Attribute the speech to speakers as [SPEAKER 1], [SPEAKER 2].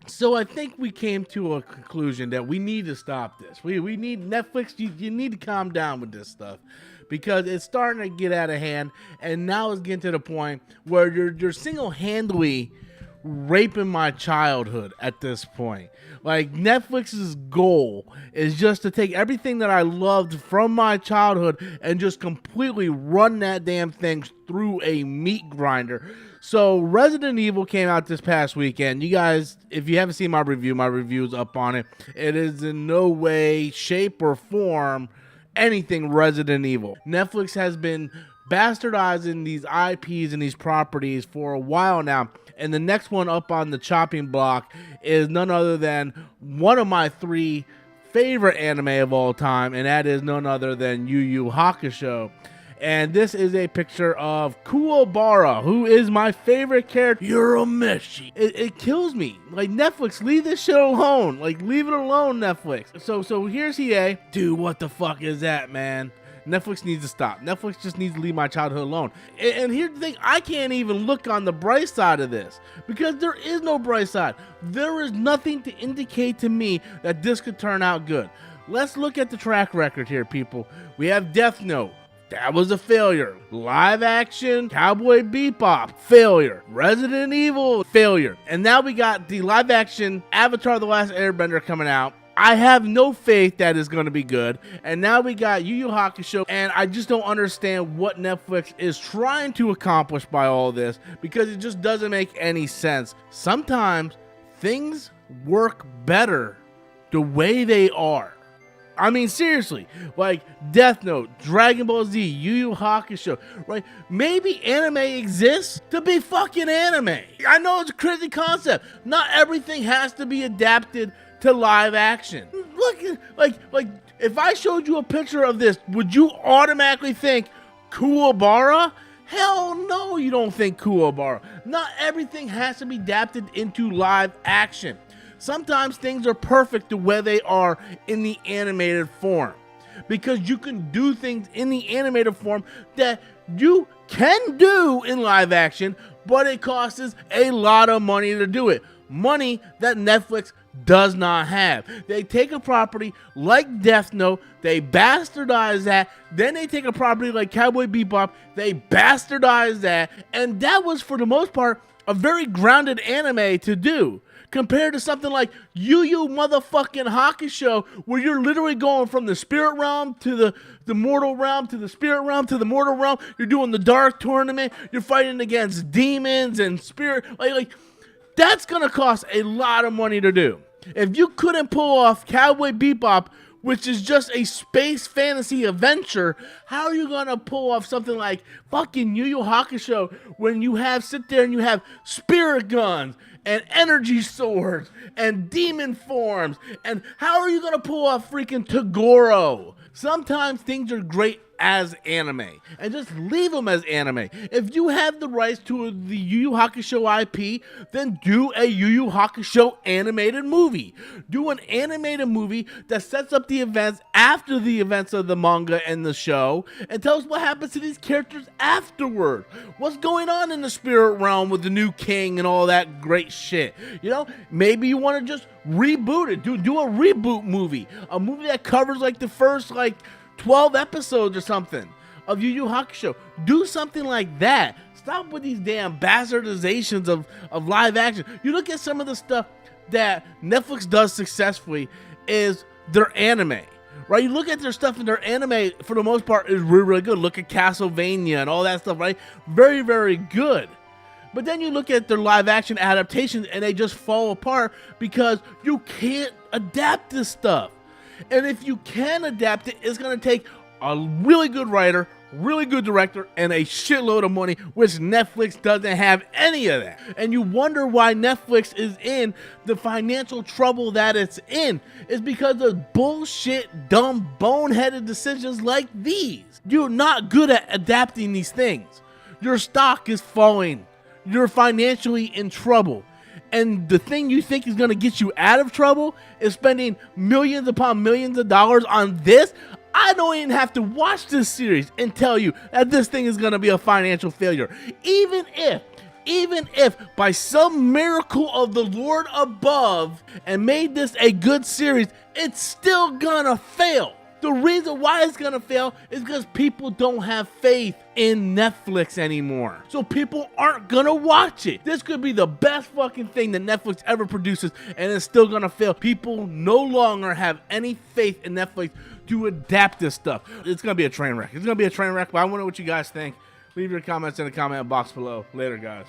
[SPEAKER 1] So I think we came to a conclusion that we need to stop this. We need Netflix. You need to calm down with this stuff because it's starting to get out of hand, and now it's getting to the point where you're single-handedly raping my childhood at this point. Like, Netflix's goal is just to take everything that I loved from my childhood and just completely run that damn thing through a meat grinder. So Resident Evil came out this past weekend. You guys, if you haven't seen my review's up on it. It is in no way, shape, or form anything Resident Evil. Netflix has been bastardizing these IPs and these properties for a while now. And the next one up on the chopping block is none other than one of my 3 favorite anime of all time, and that is none other than Yu Yu Hakusho. And this is a picture of Kuwabara, who is my favorite character. Urameshi. It kills me. Like, Netflix, leave this shit alone. Like, leave it alone, Netflix. So here's EA. Dude, what the fuck is that, man? Netflix needs to stop. Netflix just needs to leave my childhood alone. And here's the thing, I can't even look on the bright side of this because there is no bright side. There is nothing to indicate to me that this could turn out good. Let's look at the track record here, people. We have Death Note. That was a failure. Live action, Cowboy Bebop, failure. Resident Evil, failure. And now we got the live action Avatar: The Last Airbender coming out. I have no faith that is going to be good. And now we got Yu Yu Hakusho, and I just don't understand what Netflix is trying to accomplish by all this because it just doesn't make any sense. Sometimes things work better the way they are. I mean, seriously, like Death Note, Dragon Ball Z, Yu Yu Hakusho, right? Maybe anime exists to be fucking anime. I know it's a crazy concept. Not everything has to be adapted to live action. Look, like if I showed you a picture of this, would you automatically think Kuwabara? Hell no, you don't think Kuwabara. Not everything has to be adapted into live action. Sometimes things are perfect the way they are in the animated form because you can do things in the animated form that you can do in live action, but it costs a lot of money to do it. Money that Netflix does not have. They take a property like Death Note, they bastardize that, then they take a property like Cowboy Bebop, they bastardize that, and that was for the most part a very grounded anime to do. Compared to something like Yu Yu motherfucking Hakusho, where you're literally going from the spirit realm to the mortal realm to the spirit realm to the mortal realm. You're doing the dark tournament. You're fighting against demons and spirit. Like that's gonna cost a lot of money to do. If you couldn't pull off Cowboy Bebop, which is just a space fantasy adventure, how are you gonna pull off something like fucking Yu Yu Hakusho when you sit there and you have spirit guns and energy swords and demon forms, and how are you gonna pull off freaking Toguro? Sometimes things are great as anime, and just leave them as anime. If you have the rights to the Yu Yu Hakusho IP, then do a Yu Yu Hakusho animated movie. Do an animated movie that sets up the events after the events of the manga and the show, and tell us what happens to these characters afterward. What's going on in the spirit realm with the new king and all that great shit. You know, maybe you want to just reboot it. Do a reboot movie. A movie that covers like the first 12 episodes or something of Yu Yu Hakusho. Do something like that. Stop with these damn bastardizations of live action. You look at some of the stuff that Netflix does successfully is their anime, right? You look at their stuff and their anime, for the most part, is really, really good. Look at Castlevania and all that stuff, right? Very, very good. But then you look at their live action adaptations and they just fall apart because you can't adapt this stuff. And if you can adapt it, it's going to take a really good writer, really good director, and a shitload of money, which Netflix doesn't have any of that. And you wonder why Netflix is in the financial trouble that it's in. It's because of bullshit, dumb, boneheaded decisions like these. You're not good at adapting these things. Your stock is falling. You're financially in trouble. And the thing you think is going to get you out of trouble is spending millions upon millions of dollars on this. I don't even have to watch this series and tell you that this thing is going to be a financial failure. Even even if by some miracle of the Lord above and made this a good series, it's still gonna fail. The reason why it's gonna fail is because people don't have faith in Netflix anymore. So people aren't gonna watch it. This could be the best fucking thing that Netflix ever produces, and it's still gonna fail. People no longer have any faith in Netflix to adapt this stuff. It's gonna be a train wreck. It's gonna be a train wreck, but I wonder what you guys think. Leave your comments in the comment box below. Later, guys.